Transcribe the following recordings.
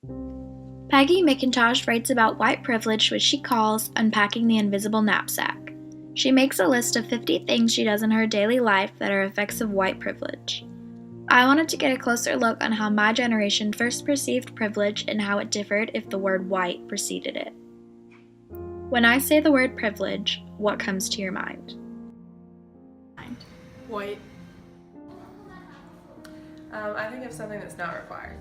Peggy McIntosh writes about white privilege, which she calls unpacking the invisible knapsack. She makes a list of 50 things she does in her daily life that are effects of white privilege. I wanted to get a closer look on how my generation first perceived privilege and how it differed if the word white preceded it. When I say the word privilege, what comes to your mind? White. I think of something that's not required.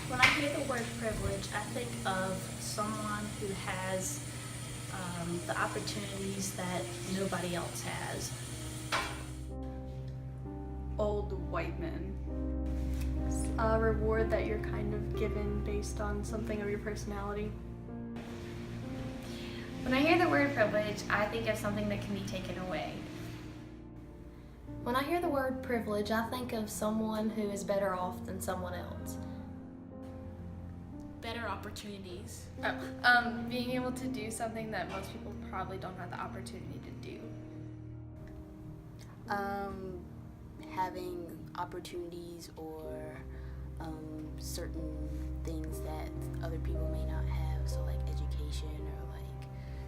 When I hear the word privilege, I think of someone who has the opportunities that nobody else has. Old white men. A reward that you're kind of given based on something of your personality. When I hear the word privilege, I think of something that can be taken away. When I hear the word privilege, I think of someone who is better off than someone else. Better opportunities. Being able to do something that most people probably don't have the opportunity to do. Having opportunities or certain things that other people may not have, so like education or like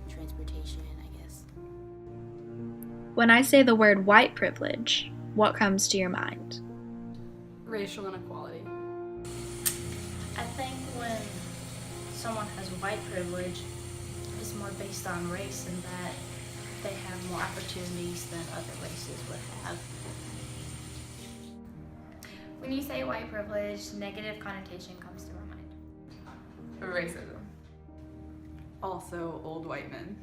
transportation, I guess. When I say the word white privilege, what comes to your mind? Racial inequality. I think when someone has white privilege, it's more based on race and that they have more opportunities than other races would have. When you say white privilege, negative connotation comes to my mind. Racism. Also old white men.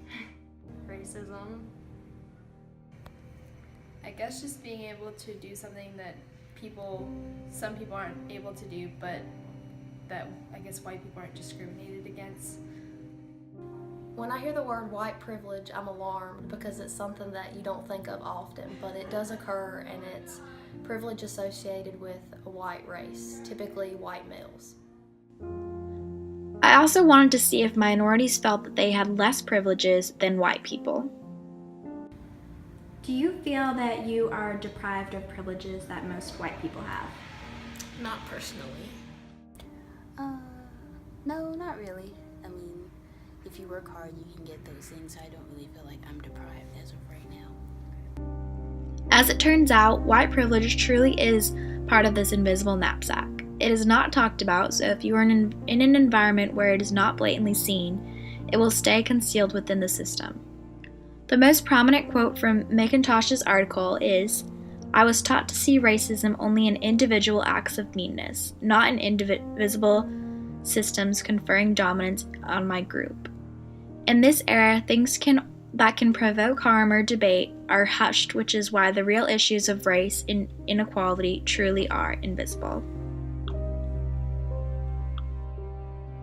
Racism. I guess just being able to do something that some people aren't able to do, but that I guess white people aren't discriminated against. When I hear the word white privilege, I'm alarmed because it's something that you don't think of often, but it does occur, and it's privilege associated with a white race, typically white males. I also wanted to see if minorities felt that they had less privileges than white people. Do you feel that you are deprived of privileges that most white people have? Not personally. No, not really. I mean, if you work hard, you can get those things. I don't really feel like I'm deprived as of right now. As it turns out, white privilege truly is part of this invisible knapsack. It is not talked about, so if you are in an environment where it is not blatantly seen, it will stay concealed within the system. The most prominent quote from McIntosh's article is, "I was taught to see racism only in individual acts of meanness, not in invisible systems conferring dominance on my group. In this era, things that can provoke harm or debate are hushed, which is why the real issues of race and inequality truly are invisible."